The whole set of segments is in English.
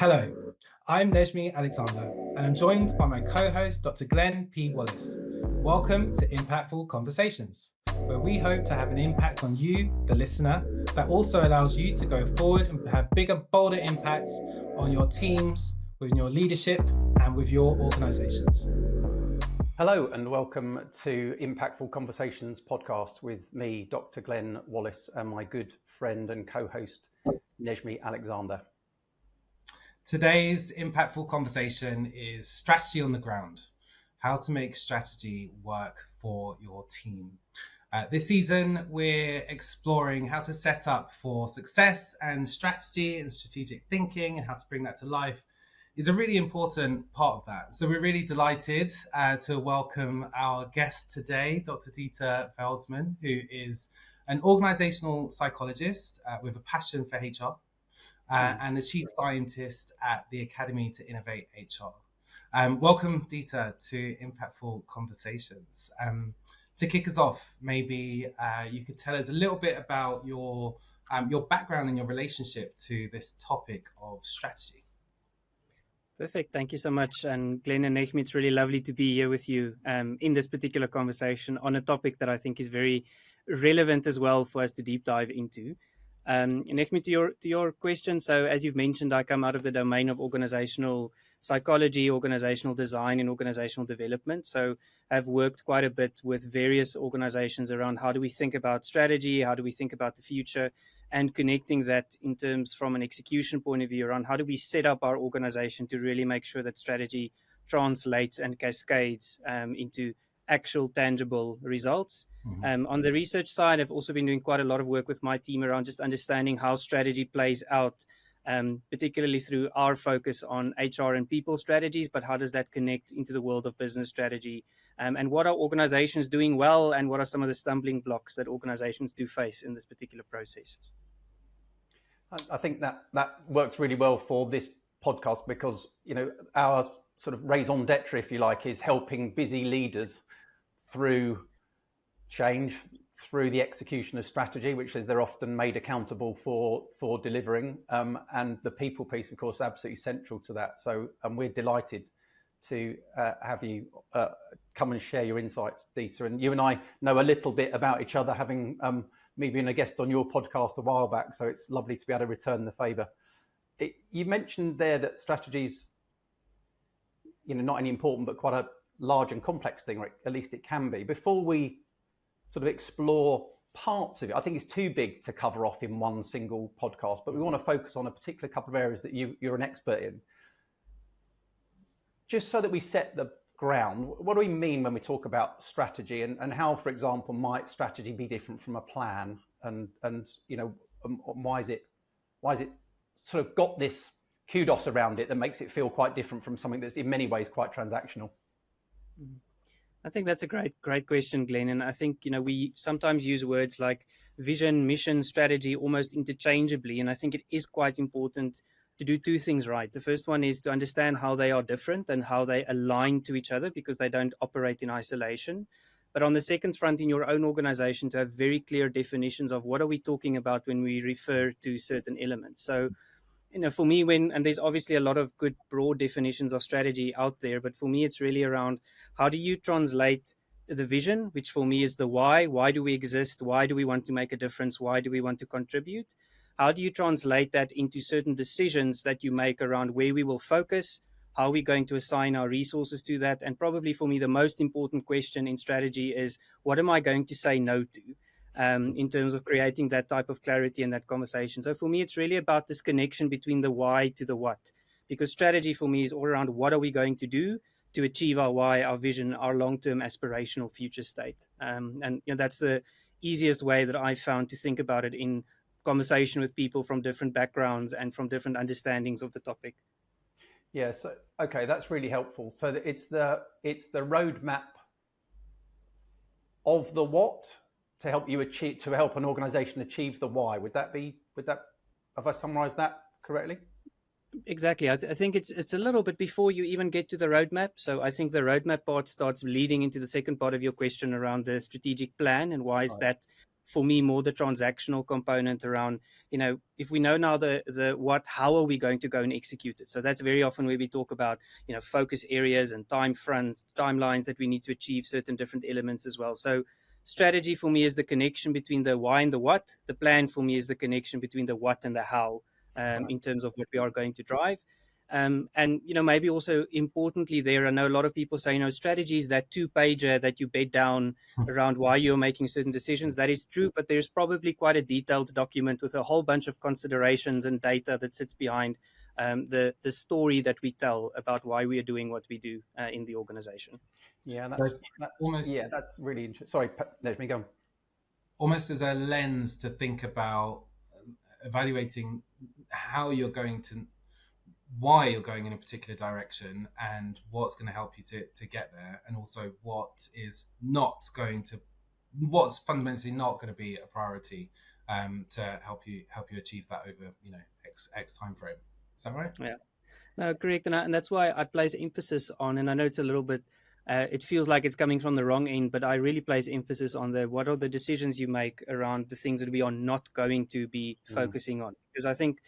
Hello, I'm Nejmi Alexander, and I'm joined by my co-host, Dr. Glenn P. Wallis. Welcome to Impactful Conversations, where we hope to have an impact on you, the listener, that also allows you to go forward and have bigger, bolder impacts on your teams, with your leadership, and with your organizations. Hello and welcome to Impactful Conversations podcast with me, Dr. Glenn Wallis, and my good friend and co-host, Nejmi Alexander. Today's impactful conversation is strategy on the ground, how to make strategy work for your team. This season, we're exploring how to set up for success, and strategy and strategic thinking and how to bring that to life is a really important part of that. So we're really delighted to welcome our guest today, Dr. Dieter Veldsman, who is an organizational psychologist with a passion for HR and the chief scientist at the Academy to Innovate HR. Welcome, Dieter, to Impactful Conversations. To kick us off, maybe you could tell us a little bit about your background and your relationship to this topic of strategy. Perfect. Thank you so much. And Glenn and Nejmi, it's really lovely to be here with you in this particular conversation on a topic that I think is very relevant as well for us to deep dive into. Nejmi, to your question, so as you've mentioned, I come out of the domain of organizational psychology, organizational design, and organizational development. So I've worked quite a bit with various organizations around how do we think about strategy, how do we think about the future, and connecting that in terms from an execution point of view around how do we set up our organization to really make sure that strategy translates and cascades into actual tangible results. Mm-hmm. On the research side, I've also been doing quite a lot of work with my team around just understanding how strategy plays out, particularly through our focus on HR and people strategies, but how does that connect into the world of business strategy? And what are organizations doing well, and what are some of the stumbling blocks that organizations do face in this particular process? I think that works really well for this podcast because, you know, our sort of raison d'etre, if you like, is helping busy leaders through change, through the execution of strategy, which is they're often made accountable for delivering. And the people piece, of course, absolutely central to that. So we're delighted to have you come and share your insights, Dieter. And you and I know a little bit about each other, having me being a guest on your podcast a while back. So it's lovely to be able to return the favour. You mentioned there that strategies, you know, not only important, but quite a large and complex thing, or at least it can be. Before we sort of explore parts of it, I think it's too big to cover off in one single podcast, but we want to focus on a particular couple of areas that you're an expert in. Just so that we set the ground, what do we mean when we talk about strategy, and how, for example, might strategy be different from a plan, and you know, why is it sort of got this kudos around it that makes it feel quite different from something that's in many ways quite transactional? I think that's a great question, Glenn. And I think, you know, we sometimes use words like vision, mission, strategy almost interchangeably. And I think it is quite important to do two things right. The first one is to understand how they are different and how they align to each other, because they don't operate in isolation. But on the second front, in your own organization, to have very clear definitions of what are we talking about when we refer to certain elements. So, you know, for me, and there's obviously a lot of good broad definitions of strategy out there, but for me, it's really around how do you translate the vision, which for me is the why. Why do we exist? Why do we want to make a difference? Why do we want to contribute? How do you translate that into certain decisions that you make around where we will focus? How are we going to assign our resources to that? And probably for me, the most important question in strategy is, what am I going to say no to? In terms of creating that type of clarity in that conversation. So for me, it's really about this connection between the why to the what, because strategy for me is all around what are we going to do to achieve our why, our vision, our long-term aspirational future state. And you know, that's the easiest way that I've found to think about it in conversation with people from different backgrounds and from different understandings of the topic. Yeah, so okay, that's really helpful. So it's the roadmap of the what to help you achieve, to help an organization achieve the why. Have I summarized that correctly? Exactly. I think it's a little bit before you even get to the roadmap. So I think the roadmap part starts leading into the second part of your question around the strategic plan and why is that for me, more the transactional component around, if we know now the what, how are we going to go and execute it? So that's very often where we talk about, focus areas and timelines that we need to achieve certain different elements as well. So strategy for me is the connection between the why and the what. The plan for me is the connection between the what and the how, in terms of what we are going to drive. And maybe also importantly there, I know a lot of people say, strategy is that 2-pager that you bed down around why you're making certain decisions. That is true, but there's probably quite a detailed document with a whole bunch of considerations and data that sits behind the story that we tell about why we are doing what we do in the organization. Yeah, that's really interesting. Sorry, Nejmi, go on. Almost as a lens to think about evaluating why you're going in a particular direction and what's going to help you to get there, and also what's fundamentally not going to be a priority to help you achieve that over X time frame. Is that right? Yeah, no, correct. And that's why I place emphasis on, and I know it's a little bit it feels like it's coming from the wrong end, but I really place emphasis on what are the decisions you make around the things that we are not going to be focusing on. Because I think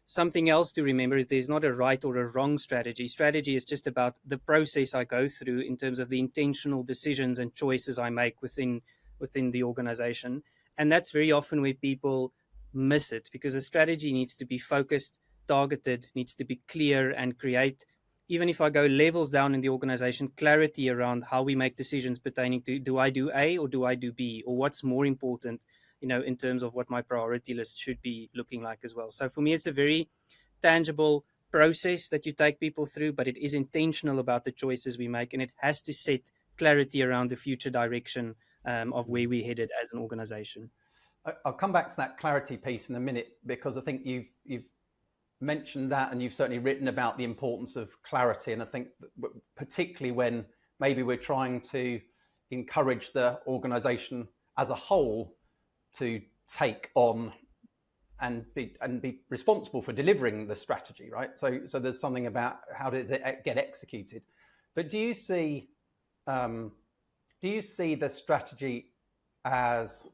something else to remember is there's not a right or a wrong strategy. Strategy is just about the process I go through in terms of the intentional decisions and choices I make within the organization. And that's very often where people miss it, because a strategy needs to be focused, targeted, needs to be clear, and create, even if I go levels down in the organization, clarity around how we make decisions pertaining to, do I do A or do I do B, or what's more important, in terms of what my priority list should be looking like as well. So for me, it's a very tangible process that you take people through, but it is intentional about the choices we make, and it has to set clarity around the future direction of where we're headed as an organization. I'll come back to that clarity piece in a minute, because I think you've mentioned that, and you've certainly written about the importance of clarity. And I think particularly when maybe we're trying to encourage the organization as a whole to take on and be responsible for delivering the strategy, right? So there's something about how does it get executed. But do you see the strategy as,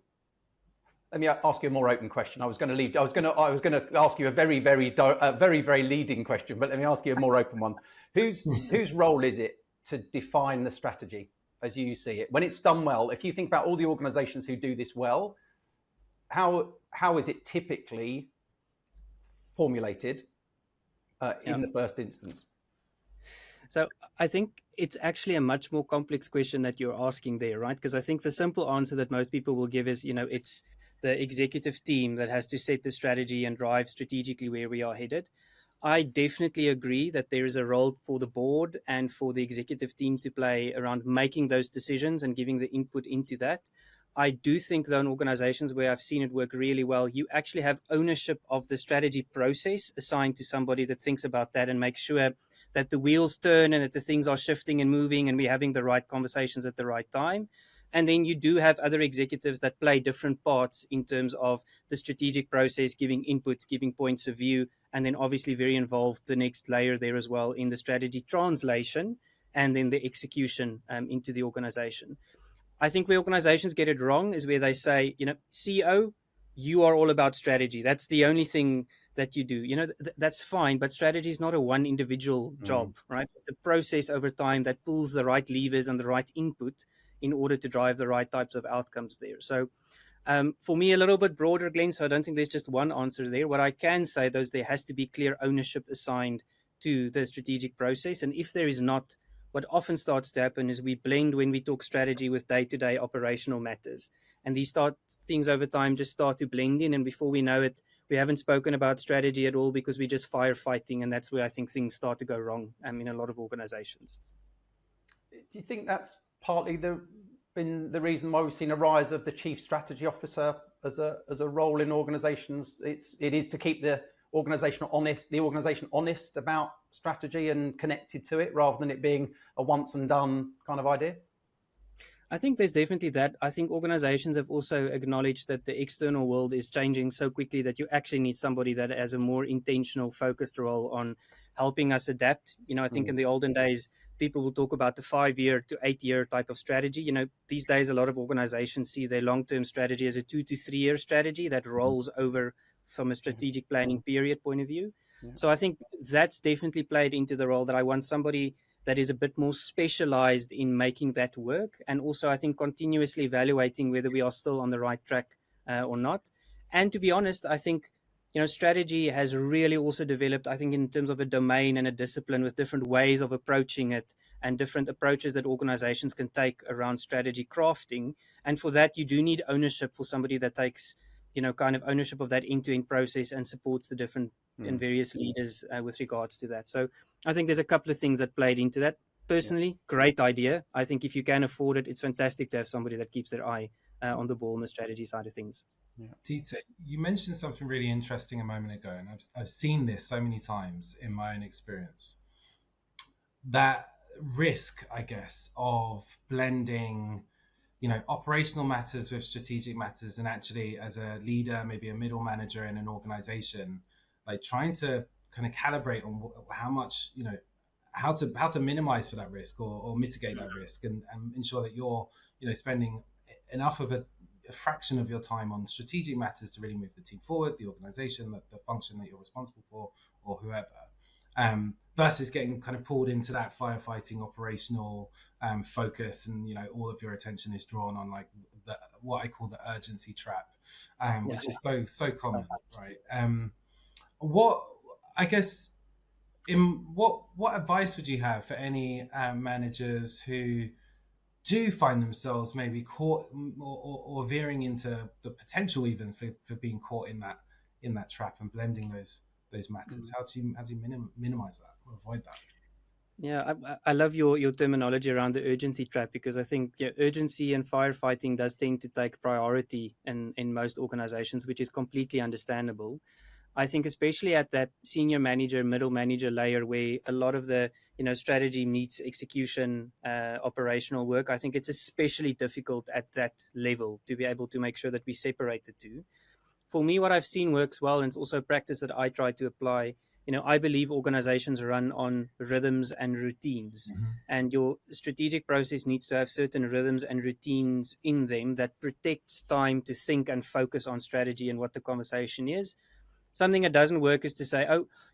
let me ask you a more open question. I was going to ask you a very leading question, but let me ask you a more open one. Whose role is it to define the strategy as you see it? When it's done well, if you think about all the organizations who do this well, how is it typically formulated in the first instance? So I think it's actually a much more complex question that you're asking there, right? Because I think the simple answer that most people will give is, it's the executive team that has to set the strategy and drive strategically where we are headed. I definitely agree that there is a role for the board and for the executive team to play around making those decisions and giving the input into that. I do think, though, in organizations where I've seen it work really well, you actually have ownership of the strategy process assigned to somebody that thinks about that and makes sure that the wheels turn and that the things are shifting and moving and we're having the right conversations at the right time. And then you do have other executives that play different parts in terms of the strategic process, giving input, giving points of view, and then obviously very involved, the next layer there as well, in the strategy translation and then the execution into the organization. I think where organizations get it wrong is where they say, CEO, you are all about strategy. That's the only thing that you do. That's fine, but strategy is not a one individual job, right? It's a process over time that pulls the right levers and the right input in order to drive the right types of outcomes there. So for me, a little bit broader, Glenn, so I don't think there's just one answer there. What I can say, though, is there has to be clear ownership assigned to the strategic process. And if there is not, what often starts to happen is we blend when we talk strategy with day-to-day operational matters. And these things over time just start to blend in. And before we know it, we haven't spoken about strategy at all because we're just firefighting. And that's where I think things start to go wrong in a lot of organizations. Do you think that's partly been the reason why we've seen a rise of the chief strategy officer as a role in organizations? It is to keep the organization honest about strategy and connected to it, rather than it being a once and done kind of idea? I think there's definitely that. I think organizations have also acknowledged that the external world is changing so quickly that you actually need somebody that has a more intentional, focused role on helping us adapt. I think in the olden days, people will talk about the 5-year to 8-year type of strategy. These days, a lot of organizations see their long-term strategy as a 2 to 3-year strategy that rolls over from a strategic planning period point of view. Yeah. So I think that's definitely played into the role that I want somebody that is a bit more specialized in making that work. And also, I think continuously evaluating whether we are still on the right track or not. And to be honest, I think, strategy has really also developed, I think, in terms of a domain and a discipline with different ways of approaching it and different approaches that organizations can take around strategy crafting. And for that, you do need ownership for somebody that takes, kind of ownership of that end-to-end process and supports the different and various leaders with regards to that. So I think there's a couple of things that played into that. Personally, great idea. I think if you can afford it, it's fantastic to have somebody that keeps their eye on the ball on the strategy side of things. Yeah. Dieter, you mentioned something really interesting a moment ago, and I've seen this so many times in my own experience. That risk, I guess, of blending, operational matters with strategic matters, and actually, as a leader, maybe a middle manager in an organization, like trying to kind of calibrate on how much, how to minimize for that risk or mitigate that risk, and ensure that you're, spending enough of a fraction of your time on strategic matters to really move the team forward, the organization, the function that you're responsible for, or whoever, versus getting kind of pulled into that firefighting operational focus, and all of your attention is drawn on like what I call the urgency trap, which is so common, right? What I guess what advice would you have for any managers who do find themselves maybe caught or veering into the potential even for being caught in that trap and blending those matters? How do you minimize that or avoid that? Yeah, I love your terminology around the urgency trap, because I think urgency and firefighting does tend to take priority in most organizations, which is completely understandable. I think especially at that senior manager, middle manager layer, where a lot of the strategy meets execution, operational work, I think it's especially difficult at that level to be able to make sure that we separate the two. For me, what I've seen works well, and it's also a practice that I try to apply. I believe organizations run on rhythms and routines, and your strategic process needs to have certain rhythms and routines in them that protects time to think and focus on strategy and what the conversation is. Something that doesn't work is to say,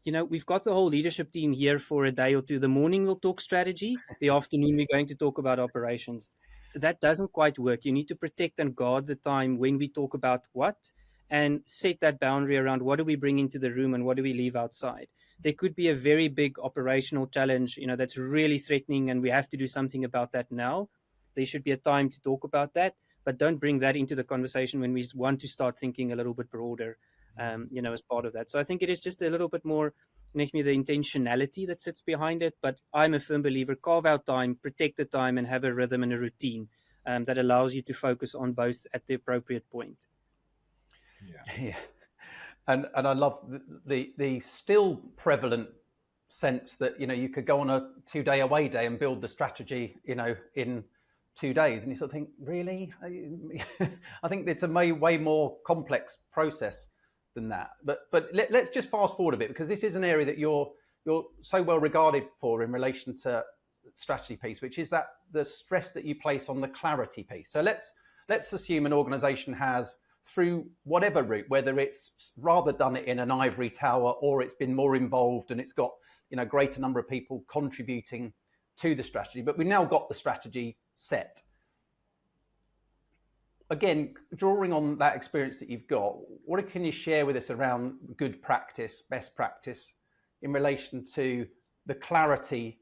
we've got the whole leadership team here for a day or two. The morning we'll talk strategy. The afternoon we're going to talk about operations. That doesn't quite work. You need to protect and guard the time when we talk about what, and set that boundary around what do we bring into the room and what do we leave outside. There could be a very big operational challenge, that's really threatening, and we have to do something about that now. There should be a time to talk about that, but don't bring that into the conversation when we want to start thinking a little bit broader. As part of that. So I think it is just a little bit more, Nejmi, the intentionality that sits behind it. But I'm a firm believer, carve out time, protect the time, and have a rhythm and a routine that allows you to focus on both at the appropriate point. Yeah. And I love the still prevalent sense that, you could go on a 2-day away day and build the strategy, in 2 days. And you sort of think, really? I think it's a way more complex process than that. But let's just fast forward a bit, because this is an area that you're so well regarded for in relation to strategy piece, which is that the stress that you place on the clarity piece. So let's assume an organization has, through whatever route, whether it's rather done it in an ivory tower or it's been more involved and it's got greater number of people contributing to the strategy, but we've now got the strategy set. Again, drawing on that experience that you've got, what can you share with us around good practice, best practice in relation to the clarity,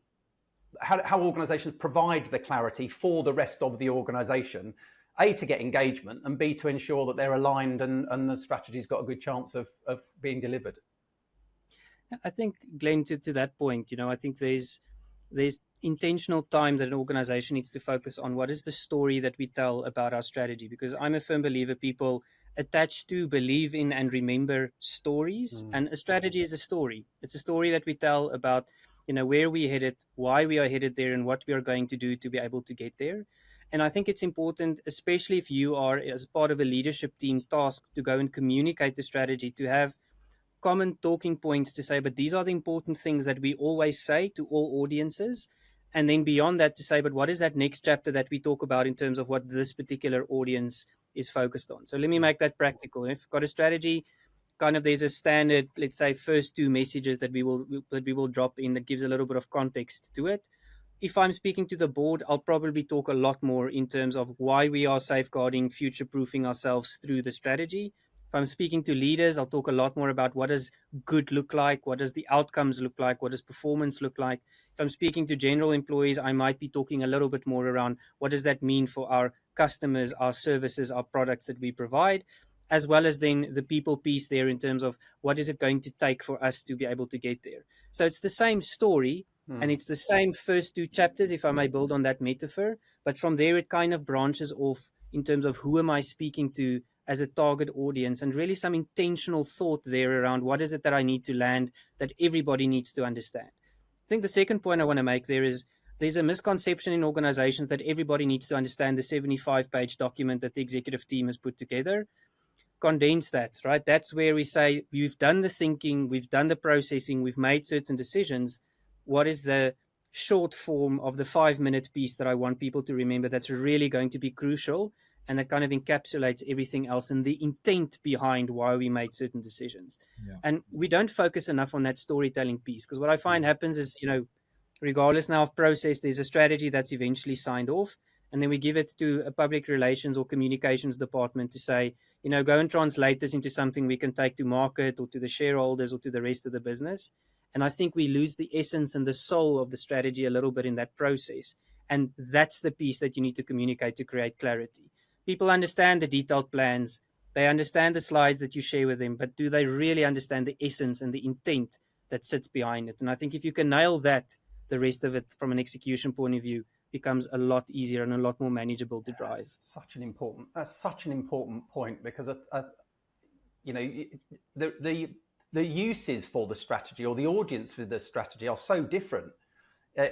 how organizations provide the clarity for the rest of the organization, A, to get engagement, and B, to ensure that they're aligned and the strategy's got a good chance of being delivered? I think, Glenn, to that point, I think there's intentional time that an organization needs to focus on what is the story that we tell about our strategy, because I'm a firm believer people attach to, believe in, and remember stories. And a strategy is a story. It's a story that we tell about where we're headed, why we are headed there, and what we are going to do to be able to get there. And I think it's important, especially if you are, as part of a leadership team, tasked to go and communicate the strategy, to have common talking points to say, but these are the important things that we always say to all audiences. And then beyond that, to say, but what is that next chapter that we talk about in terms of what this particular audience is focused on? So let me make that practical. If you've got a strategy, kind of there's a standard, let's say, first two messages that we will drop in that gives a little bit of context to it. If I'm speaking to the board, I'll probably talk a lot more in terms of why we are safeguarding, future-proofing ourselves through the strategy. If I'm speaking to leaders, I'll talk a lot more about what does good look like, what does the outcomes look like, what does performance look like. If I'm speaking to general employees, I might be talking a little bit more around what does that mean for our customers, our services, our products that we provide, as well as then the people piece there in terms of what is it going to take for us to be able to get there. So it's the same story, and it's the same first two chapters, if I may build on that metaphor. But from there, it kind of branches off in terms of who am I speaking to as a target audience, and really some intentional thought there around what is it that I need to land that everybody needs to understand. I think the second point I want to make there is there's a misconception in organizations that everybody needs to understand the 75-page document that the executive team has put together. Condense that, right? That's where we say we've done the thinking, we've done the processing, we've made certain decisions. What is the short form of the 5-minute piece that I want people to remember that's really going to be crucial, and that kind of encapsulates everything else and the intent behind why we made certain decisions. Yeah. And we don't focus enough on that storytelling piece, because what I find happens is, regardless now of process, there's a strategy that's eventually signed off, and then we give it to a public relations or communications department to say, go and translate this into something we can take to market or to the shareholders or to the rest of the business. And I think we lose the essence and the soul of the strategy a little bit in that process. And that's the piece that you need to communicate to create clarity. People understand the detailed plans. They understand the slides that you share with them, but do they really understand the essence and the intent that sits behind it? And I think if you can nail that, the rest of it from an execution point of view becomes a lot easier and a lot more manageable to drive. That's such an important point, because the uses for the strategy or the audience for the strategy are so different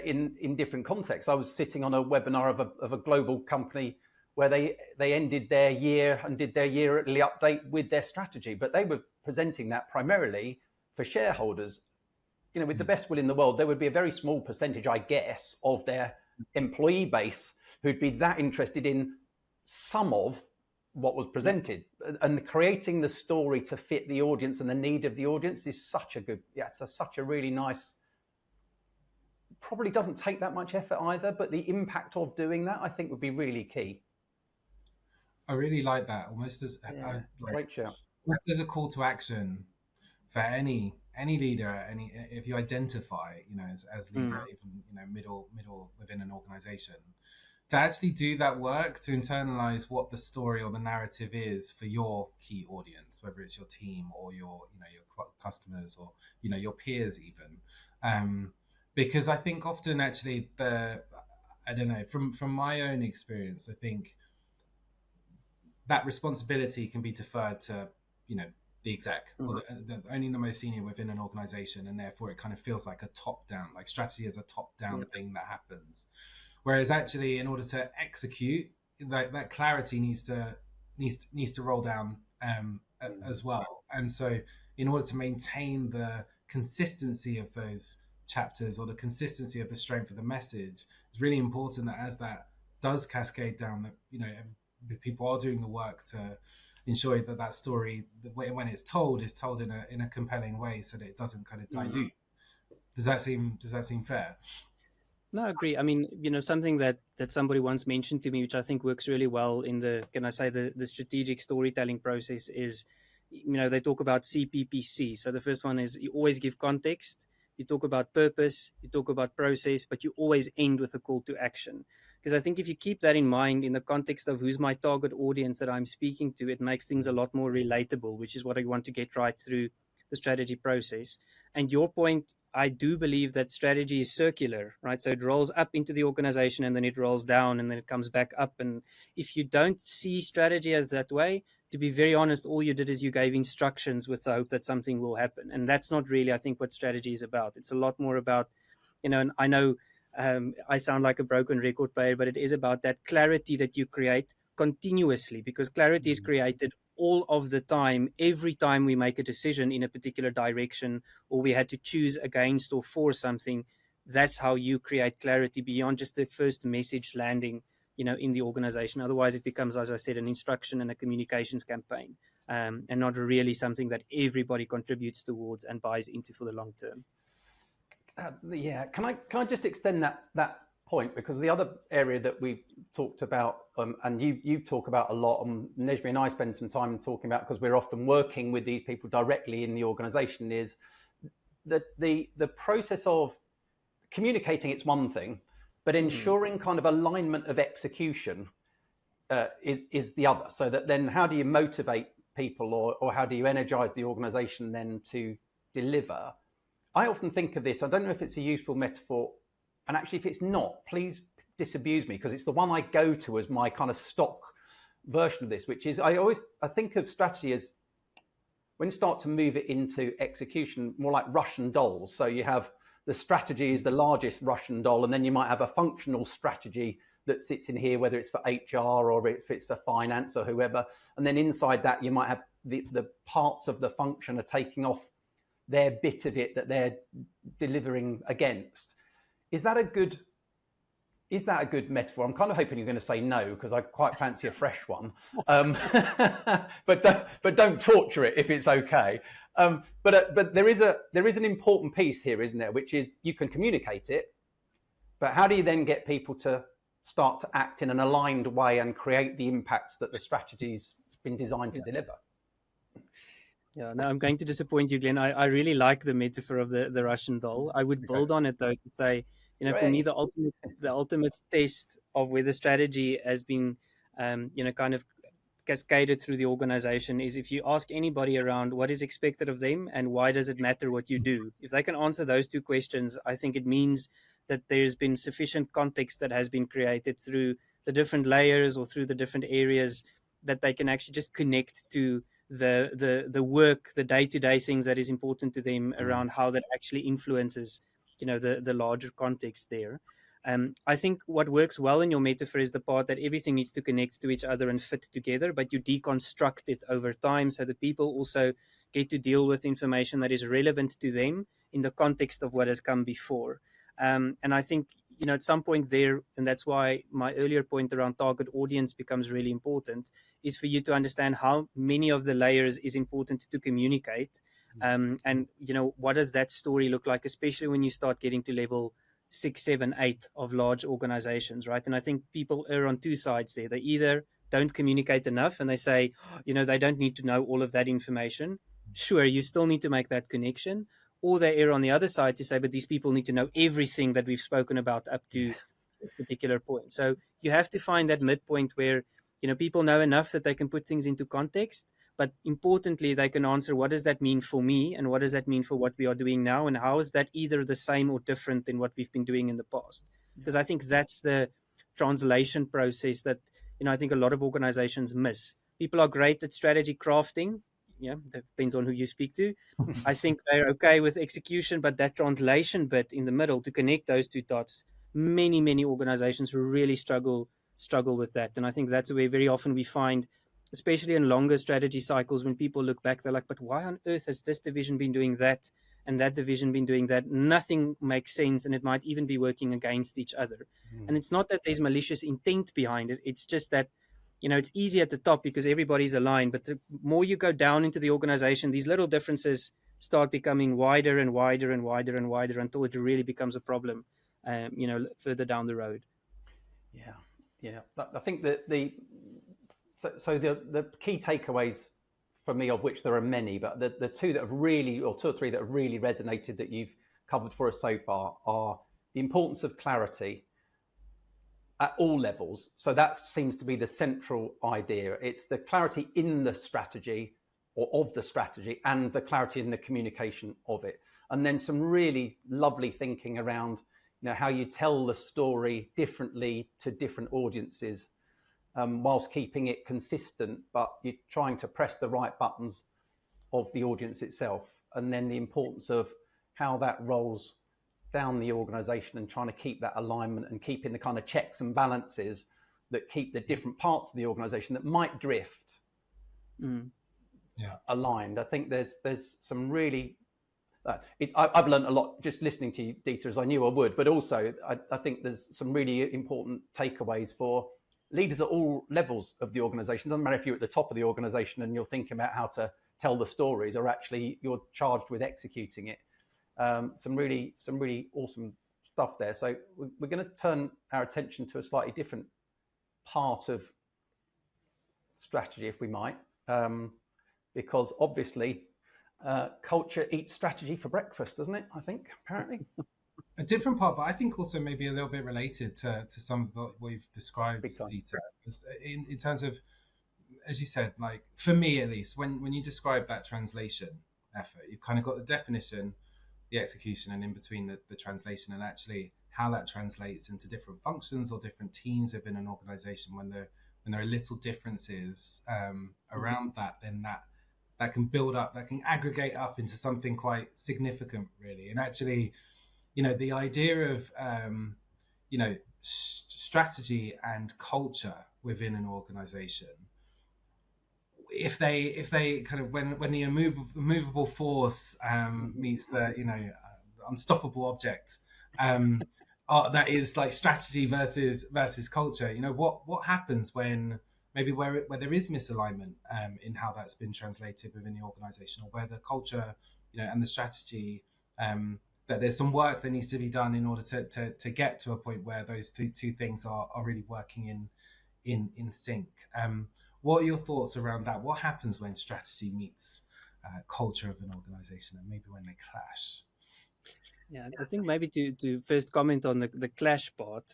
in different contexts. I was sitting on a webinar of a global company where they ended their year and did their yearly update with their strategy, but they were presenting that primarily for shareholders. With the best will in the world, there would be a very small percentage, I guess, of their employee base who'd be that interested in some of what was presented. And creating the story to fit the audience and the need of the audience is such a really nice, probably doesn't take that much effort either, but the impact of doing that, I think, would be really key. I really like that, almost as great shout. Almost as a call to action for any leader, if you identify, as leader, even middle within an organization, to actually do that work to internalize what the story or the narrative is for your key audience, whether it's your team or your customers or your peers even, because I think often actually from my own experience, I think that responsibility can be deferred to the exec, or only the most senior within an organization, and therefore it kind of feels like a top-down, like strategy is a top-down thing that happens. Whereas actually, in order to execute, that clarity needs to roll down as well. And so, in order to maintain the consistency of those chapters or the consistency of the strength of the message, it's really important that as that does cascade down, that people are doing the work to ensure that story, when it's told, is told in a compelling way, so that it doesn't kind of dilute. Does that seem fair? No, I agree. I mean, something that somebody once mentioned to me, which I think works really well in the strategic storytelling process is, they talk about CPPC. So the first one is you always give context, you talk about purpose, you talk about process, but you always end with a call to action. Because I think if you keep that in mind in the context of who's my target audience that I'm speaking to, it makes things a lot more relatable, which is what I want to get right through the strategy process. And your point, I do believe that strategy is circular, right? So it rolls up into the organization and then it rolls down and then it comes back up. And if you don't see strategy as that way, to be very honest, all you did is you gave instructions with the hope that something will happen. And that's not really, I think, what strategy is about. It's a lot more about, and I know I sound like a broken record player, but it is about that clarity that you create continuously, because clarity is created all of the time, every time we make a decision in a particular direction, or we had to choose against or for something. That's how you create clarity beyond just the first message landing, in the organization. Otherwise, it becomes, as I said, an instruction and a communications campaign, and not really something that everybody contributes towards and buys into for the long term. Yeah, can I just extend that point, because the other area that we've talked about, and you talk about a lot, and Nejmi and I spend some time talking about, because we're often working with these people directly in the organisation, is that the process of communicating. It's one thing, but ensuring kind of alignment of execution is the other. So that then, how do you motivate people, or how do you energise the organisation then to deliver? I often think of this, I don't know if it's a useful metaphor, and actually if it's not, please disabuse me, because it's the one I go to as my kind of stock version of this, which is I think of strategy as, when you start to move it into execution, more like Russian dolls. So you have the strategy is the largest Russian doll, and then you might have a functional strategy that sits in here, whether it's for HR or if it's for finance or whoever. And then inside that, you might have the parts of the function are taking off their bit of it that they're delivering against. Is that a good metaphor? I'm kind of hoping you're going to say no, because I quite fancy a fresh one. But don't torture it if it's okay. But there is an important piece here, isn't there? Which is, you can communicate it, but how do you then get people to start to act in an aligned way and create the impacts that the strategy's been designed to deliver? Yeah, no, I'm going to disappoint you, Glenn. I really like the metaphor of the Russian doll. I would build on it, though, to say, for me, the ultimate test of whether strategy has been, kind of cascaded through the organization is if you ask anybody around what is expected of them and why does it matter what you do. If they can answer those two questions, I think it means that there's been sufficient context that has been created through the different layers or through the different areas that they can actually just connect to the work, the day-to-day things that is important to them around how that actually influences, the larger context there. I think what works well in your metaphor is the part that everything needs to connect to each other and fit together, but you deconstruct it over time so that people also get to deal with information that is relevant to them in the context of what has come before. And I think, at some point there, and that's why my earlier point around target audience becomes really important, is for you to understand how many of the layers is important to communicate. And, what does that story look like, especially when you start getting to level 6, 7, 8 of large organizations, right? And I think people err on two sides there. They either don't communicate enough and they say, they don't need to know all of that information. Sure, you still need to make that connection. Or they err on the other side to say, but these people need to know everything that we've spoken about up to this particular point. So you have to find that midpoint where, people know enough that they can put things into context, but importantly, they can answer, what does that mean for me? And what does that mean for what we are doing now? And how is that either the same or different than what we've been doing in the past? Because I think that's the translation process that, I think a lot of organizations miss. People are great at strategy crafting. Yeah, that depends on who you speak to. I think they're okay with execution, but that translation bit in the middle to connect those two dots, many organizations really struggle with that. And I think that's where very often we find, especially in longer strategy cycles, when people look back, they're like, but why on earth has this division been doing that and that division been doing that? Nothing makes sense, and it might even be working against each other. And it's not that there's malicious intent behind it. It's just that, it's easy at the top because everybody's aligned, but the more you go down into the organization, these little differences start becoming wider and wider and wider and wider until it really becomes a problem, further down the road. Yeah. I think that the key takeaways for me, of which there are many, but the two that have really, or two or three that have really resonated that you've covered for us so far, are the importance of clarity at all levels. So that seems to be the central idea. It's the clarity in the strategy or of the strategy, and the clarity in the communication of it. And then some really lovely thinking around, how you tell the story differently to different audiences, whilst keeping it consistent, but you're trying to press the right buttons of the audience itself. And then the importance of how that rolls down the organization and trying to keep that alignment and keeping the kind of checks and balances that keep the different parts of the organization that might drift aligned. I think there's some really I've learned a lot just listening to you, Dieter, as I knew I would, but also I think there's some really important takeaways for leaders at all levels of the organization. Doesn't matter if you're at the top of the organization and you're thinking about how to tell the stories, or actually you're charged with executing it. Some really awesome stuff there. So we're going to turn our attention to a slightly different part of strategy, if we might, because obviously culture eats strategy for breakfast, doesn't it? I think, apparently. A different part, but I think also maybe a little bit related to some of what we've described, Dieter, in terms of, as you said, like for me at least, when you describe that translation effort, you've kind of got the definition, the execution, and in between the translation, and actually how that translates into different functions or different teams within an organization. When there are little differences around that, then that can build up, that can aggregate up into something quite significant, really. And actually, the idea of strategy and culture within an organization, if they kind of, when the immovable force meets the unstoppable object, that is like strategy versus culture. What happens when maybe where there is misalignment in how that's been translated within the organization, or where the culture and the strategy, that there's some work that needs to be done in order to get to a point where those two things are really working in sync. What are your thoughts around that? What happens when strategy meets culture of an organization, and maybe when they clash? Yeah, I think maybe to first comment on the clash part,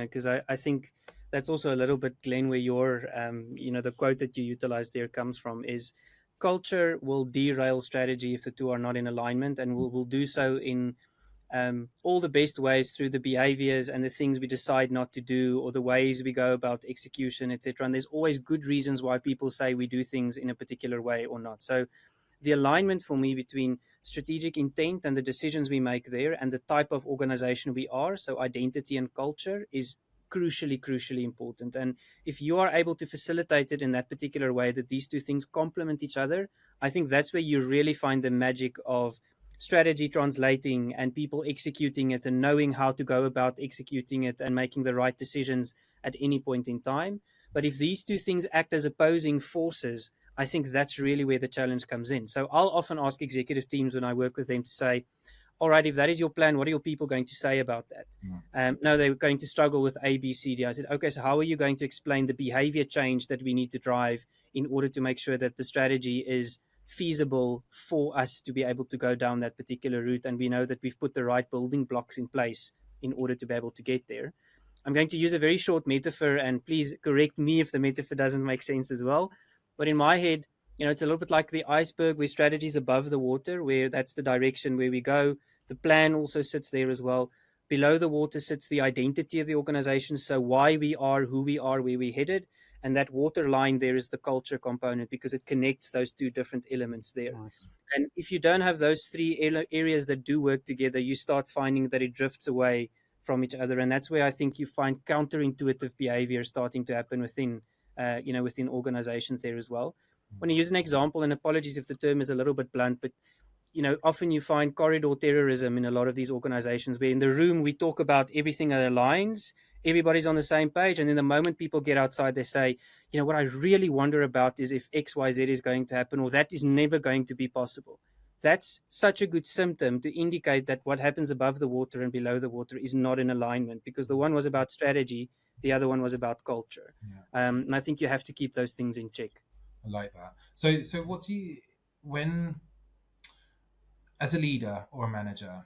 because I think that's also a little bit, Glenn, where your the quote that you utilized there comes from, is culture will derail strategy if the two are not in alignment, and will do so in all the best ways through the behaviors and the things we decide not to do, or the ways we go about execution, etc. And there's always good reasons why people say we do things in a particular way or not. So the alignment for me between strategic intent and the decisions we make there, and the type of organization we are, so identity and culture, is crucially important. And if you are able to facilitate it in that particular way, that these two things complement each other, I think that's where you really find the magic of strategy translating and people executing it and knowing how to go about executing it and making the right decisions at any point in time. But if these two things act as opposing forces, I think that's really where the challenge comes in. So I'll often ask executive teams when I work with them to say, all right, if that is your plan, what are your people going to say about that? No, they're going to struggle with A, B, C, D. I said, okay, so how are you going to explain the behavior change that we need to drive in order to make sure that the strategy is feasible for us to be able to go down that particular route, and we know that we've put the right building blocks in place in order to be able to get there? I'm going to use a very short metaphor, and please correct me if the metaphor doesn't make sense as well. But in my head, it's a little bit like the iceberg, where strategy is above the water, where that's the direction where we go. The plan also sits there as well. Below the water sits the identity of the organization, so why we are, who we are, where we're headed. And that water line there is the culture component, because it connects those two different elements there. Nice. And if you don't have those three areas that do work together, you start finding that it drifts away from each other. And that's where I think you find counterintuitive behavior starting to happen within organizations there as well. When you use an example, and apologies if the term is a little bit blunt, but often you find corridor terrorism in a lot of these organizations, where in the room we talk about everything that aligns, everybody's on the same page, and then the moment people get outside, they say, what I really wonder about is if XYZ is going to happen, or that is never going to be possible. That's such a good symptom to indicate that what happens above the water and below the water is not in alignment, because the one was about strategy, the other one was about culture. Yeah. And I think you have to keep those things in check. I like that. So what do you, when, as a leader or a manager,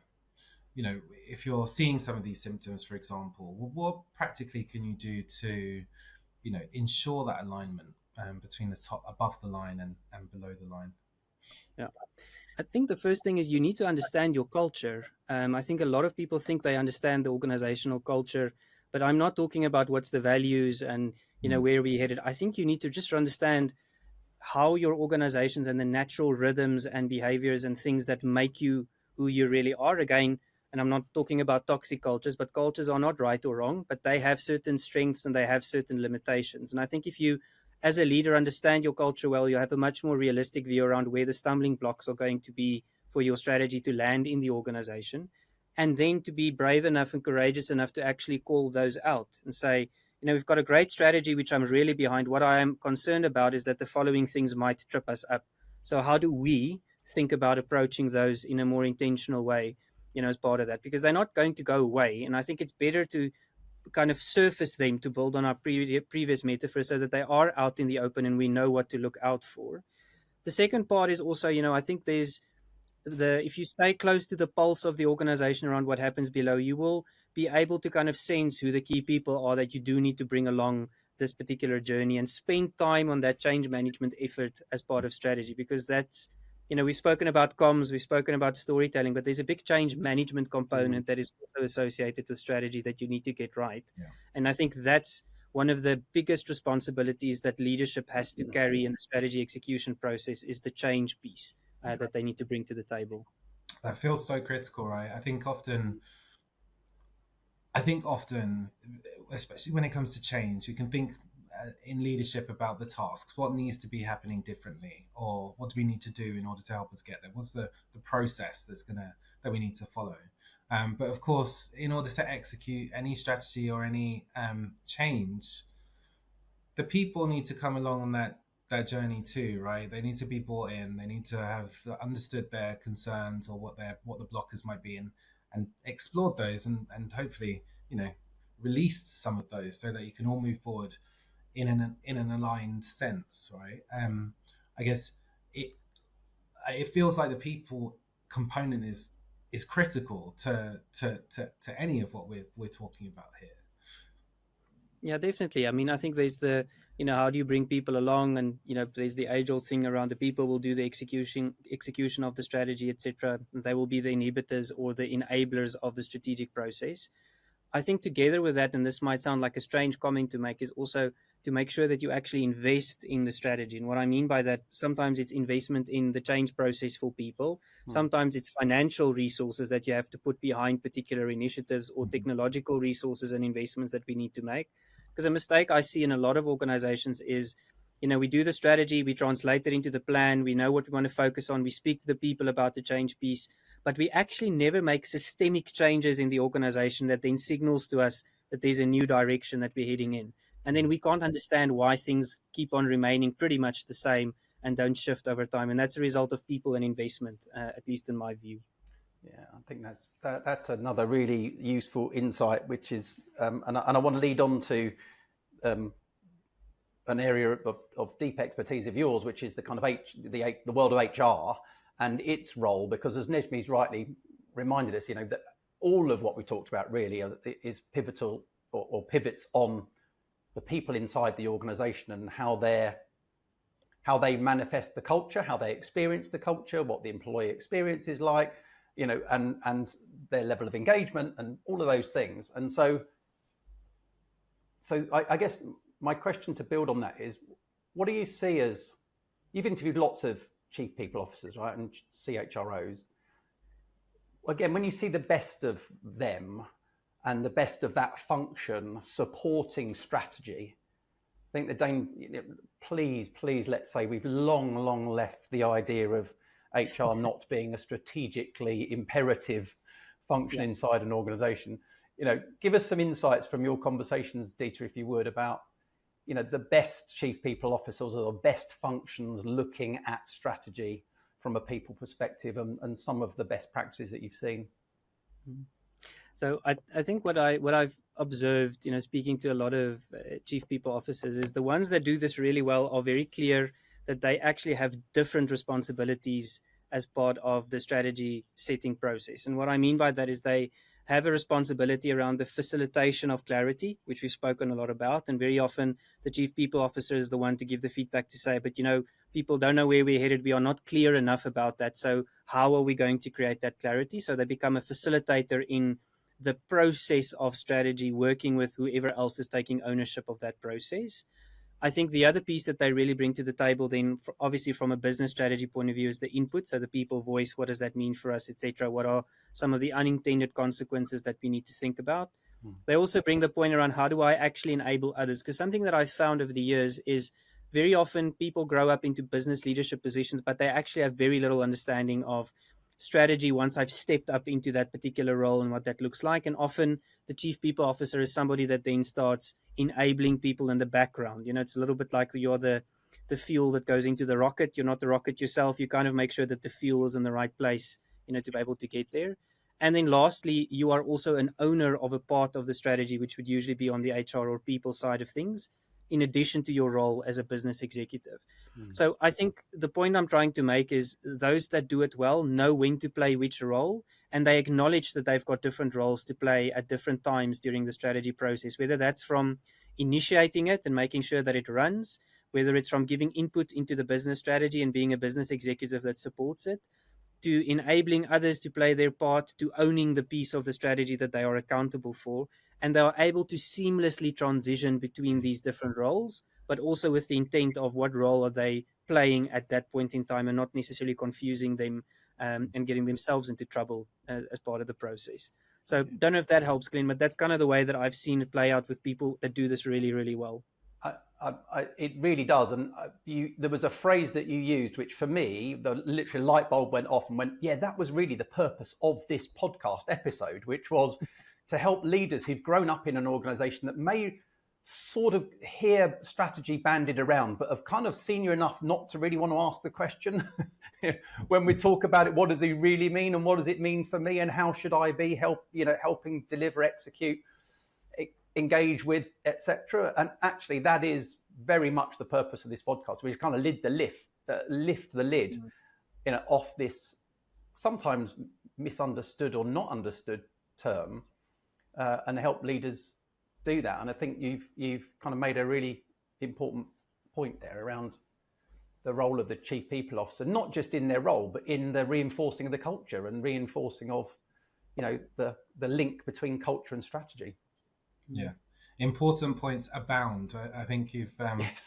if you're seeing some of these symptoms, for example, what practically can you do to, ensure that alignment between the top, above the line and below the line? Yeah. I think the first thing is you need to understand your culture. I think a lot of people think they understand the organizational culture, but I'm not talking about what's the values and, where we're headed. I think you need to just understand how your organizations and the natural rhythms and behaviors and things that make you who you really are. Again, and I'm not talking about toxic cultures, but cultures are not right or wrong, but they have certain strengths and they have certain limitations. And I think if you, as a leader, understand your culture well, you have a much more realistic view around where the stumbling blocks are going to be for your strategy to land in the organization. And then to be brave enough and courageous enough to actually call those out and say, we've got a great strategy, which I'm really behind. What I am concerned about is that the following things might trip us up. So how do we think about approaching those in a more intentional way, as part of that? Because they're not going to go away. And I think it's better to kind of surface them, to build on our previous metaphor, so that they are out in the open and we know what to look out for. The second part is also, I think there's if you stay close to the pulse of the organization around what happens below, you will be able to kind of sense who the key people are that you do need to bring along this particular journey, and spend time on that change management effort as part of strategy. Because that's, we've spoken about comms, we've spoken about storytelling, but there's a big change management component that is also associated with strategy that you need to get right. Yeah. And I think that's one of the biggest responsibilities that leadership has to carry in the strategy execution process, is the change piece that they need to bring to the table. That feels so critical, right? I think often, especially when it comes to change, we can think in leadership about the tasks, what needs to be happening differently, or what do we need to do in order to help us get there? What's the process that we need to follow? But of course, in order to execute any strategy or any change, the people need to come along on that journey too, right? They need to be brought in. They need to have understood their concerns or what the blockers might be, and explored those, and hopefully, released some of those, so that you can all move forward in an aligned sense, right? I guess it feels like the people component is critical to any of what we're talking about here. Yeah, definitely. I mean, I think there's the, how do you bring people along? And, there's the age-old thing around the people will do the execution of the strategy, etc. They will be the inhibitors or the enablers of the strategic process. I think together with that, and this might sound like a strange comment to make, is also to make sure that you actually invest in the strategy. And what I mean by that, sometimes it's investment in the change process for people. Sometimes it's financial resources that you have to put behind particular initiatives, or technological resources and investments that we need to make. Because a mistake I see in a lot of organizations is, we do the strategy, we translate it into the plan, we know what we want to focus on, we speak to the people about the change piece, but we actually never make systemic changes in the organization that then signals to us that there's a new direction that we're heading in. And then we can't understand why things keep on remaining pretty much the same and don't shift over time. And that's a result of people and investment, at least in my view. Yeah, I think that's another really useful insight, which is, and I want to lead on to an area of deep expertise of yours, which is the kind of the world of HR and its role, because as Nejmi's rightly reminded us, that all of what we talked about really is pivotal or pivots on the people inside the organization, and how they manifest the culture, how they experience the culture, what the employee experience is like, and their level of engagement and all of those things. And so I guess my question to build on that is, what do you see as, you've interviewed lots of chief people officers, right, and CHROs. Again, when you see the best of them and the best of that function supporting strategy, I think please, let's say we've long left the idea of HR not being a strategically imperative function inside an organization. Give us some insights from your conversations, Dieter, if you would, about, the best chief people officers or the best functions looking at strategy from a people perspective, and some of the best practices that you've seen. So I think what I've observed, speaking to a lot of chief people officers, is the ones that do this really well are very clear that they actually have different responsibilities as part of the strategy setting process. And what I mean by that is they have a responsibility around the facilitation of clarity, which we've spoken a lot about. And very often the chief people officer is the one to give the feedback to say, but people don't know where we're headed. We are not clear enough about that. So how are we going to create that clarity? So they become a facilitator in the process of strategy, working with whoever else is taking ownership of that process. I think the other piece that they really bring to the table then, obviously from a business strategy point of view, is the input. So the people voice, what does that mean for us, etc. What are some of the unintended consequences that we need to think about? They also bring the point around how do I actually enable others? Because something that I've found over the years is very often people grow up into business leadership positions, but they actually have very little understanding of strategy once I've stepped up into that particular role and what that looks like. And often the chief people officer is somebody that then starts enabling people in the background. It's a little bit like you're the fuel that goes into the rocket. You're not the rocket yourself. You kind of make sure that the fuel is in the right place, to be able to get there. And then lastly, you are also an owner of a part of the strategy, which would usually be on the HR or people side of things, in addition to your role as a business executive. So I think the point I'm trying to make is those that do it well know when to play which role, and they acknowledge that they've got different roles to play at different times during the strategy process, whether that's from initiating it and making sure that it runs, whether it's from giving input into the business strategy and being a business executive that supports it, to enabling others to play their part, to owning the piece of the strategy that they are accountable for. And they are able to seamlessly transition between these different roles, but also with the intent of what role are they playing at that point in time, and not necessarily confusing them and getting themselves into trouble as part of the process. So don't know if that helps, Glenn, but that's kind of the way that I've seen it play out with people that do this really, really well. It really does. And there was a phrase that you used, which for me, the literal light bulb went off and went, yeah, that was really the purpose of this podcast episode, which was to help leaders who've grown up in an organization that may sort of hear strategy bandied around, but have kind of senior enough not to really want to ask the question. When we talk about it, what does it really mean, and what does it mean for me, and how should I be helping deliver, execute, engage with, etc. And actually, that is very much the purpose of this podcast. We just kind of lift the lid, off this sometimes misunderstood or not understood term, and help leaders do that. And I think you've kind of made a really important point there around the role of the chief people officer, not just in their role, but in the reinforcing of the culture and reinforcing of, the link between culture and strategy. Yeah, important points abound. I think you've Yes.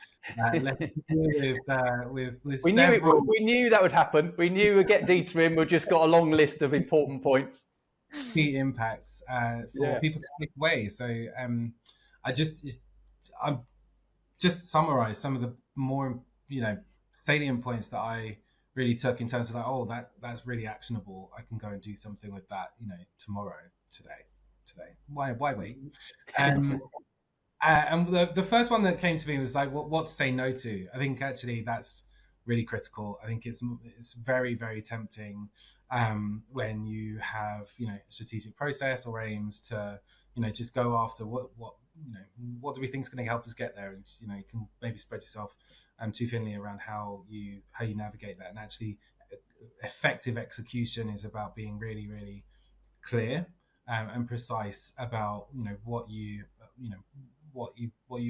with we several... we knew that would happen. We knew we'd get Dieter in. We've just got a long list of important points, key impacts for people to take away. So I just summarize some of the more salient points that I really took in terms of that's really actionable. I can go and do something with that tomorrow, today. Why wait? And the first one that came to me was like, what to say no to. I think actually that's really critical. I think it's very, very tempting when you have strategic process or aims to just go after what do we think is going to help us get there, and you can maybe spread yourself too thinly around how you navigate that. And actually, effective execution is about being really, really clear and precise about what you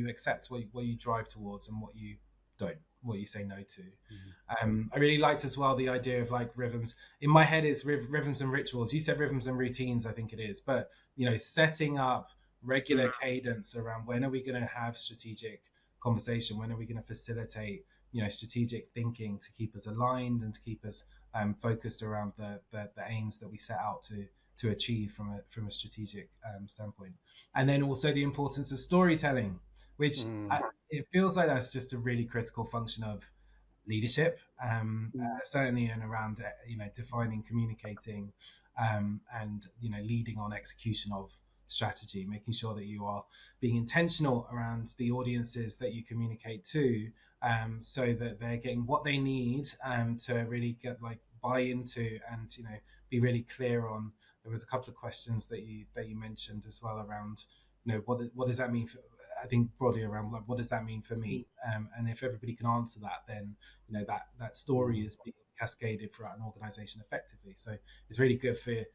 accept, what you drive towards, and what you don't, what you say no to. I really liked as well the idea of like rhythms. In my head, it's rhythms and rituals. You said rhythms and routines, I think it is, but setting up regular cadence around when are we going to have strategic conversation, when are we going to facilitate strategic thinking to keep us aligned and to keep us focused around the aims that we set out to achieve from a strategic standpoint. And then also the importance of storytelling, which it feels like that's just a really critical function of leadership, certainly, and around defining, communicating, and leading on execution of strategy, making sure that you are being intentional around the audiences that you communicate to, so that they're getting what they need to really get buy into and be really clear on. There was a couple of questions that you mentioned as well around what does that mean for, I think broadly around what does that mean for me, and if everybody can answer that, then that story is being cascaded throughout an organization effectively. So it's really good for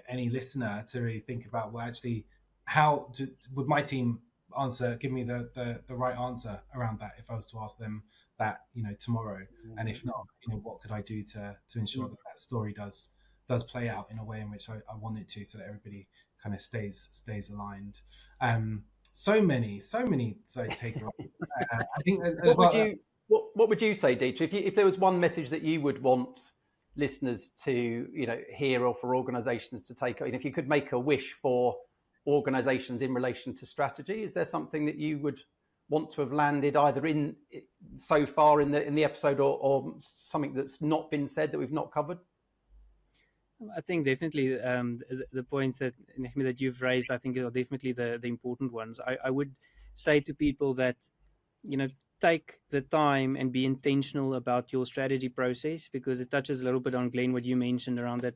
any listener to really think about, well, actually, would my team give me the right answer around that if I was to ask them that tomorrow, and if not, what could I do to ensure that story does play out in a way in which I want it to, so that everybody kind of stays aligned. So many takeaways. I think what would you say, Dieter, if there was one message that you would want listeners to hear, or for organizations to take, and if you could make a wish for organizations in relation to strategy, is there something that you would want to have landed either in so far in the episode, or something that's not been said that we've not covered? I think definitely the points that Nejmi, that you've raised, I think are definitely the important ones. I would say to people that, take the time and be intentional about your strategy process, because it touches a little bit on, Glenn, what you mentioned around that.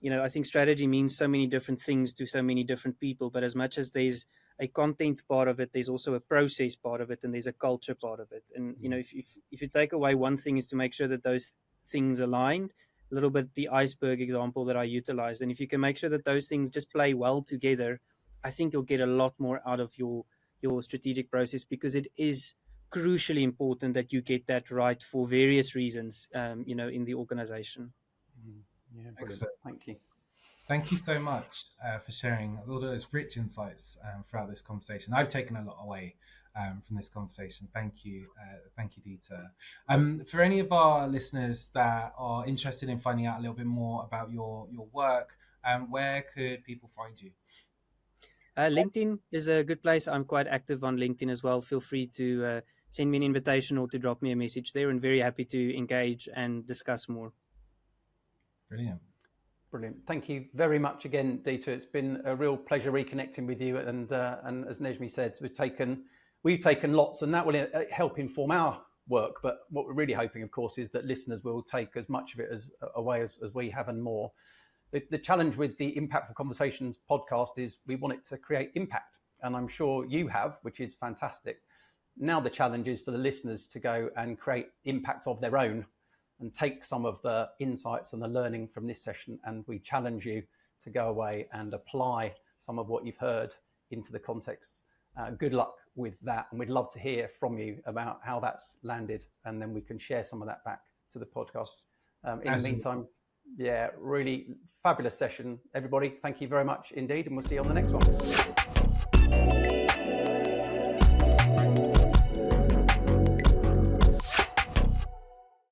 I think strategy means so many different things to so many different people, but as much as there's a content part of it, there's also a process part of it, and there's a culture part of it. And, if you take away one thing, is to make sure that those things align. A little bit the iceberg example that I utilized. And if you can make sure that those things just play well together, I think you'll get a lot more out of your strategic process, because it is crucially important that you get that right for various reasons, in the organization. Yeah, excellent. Thank you. Thank you so much for sharing all those rich insights throughout this conversation. I've taken a lot away from this conversation. Thank you, Dieter. For any of our listeners that are interested in finding out a little bit more about your work, where could people find you? LinkedIn is a good place. I'm quite active on LinkedIn as well. Feel free to send me an invitation or to drop me a message there, and very happy to engage and discuss more. Brilliant. Thank you very much again, Dieter. It's been a real pleasure reconnecting with you. And as Nejmi said, we've taken lots, and that will help inform our work. But what we're really hoping, of course, is that listeners will take as much of it away as we have, and more. The challenge with the Impactful Conversations podcast is we want it to create impact. And I'm sure you have, which is fantastic. Now the challenge is for the listeners to go and create impacts of their own, and take some of the insights and the learning from this session. And we challenge you to go away and apply some of what you've heard into the context. Good luck with that. And we'd love to hear from you about how that's landed. And then we can share some of that back to the podcast. In the meantime, really fabulous session, everybody. Thank you very much indeed. And we'll see you on the next one.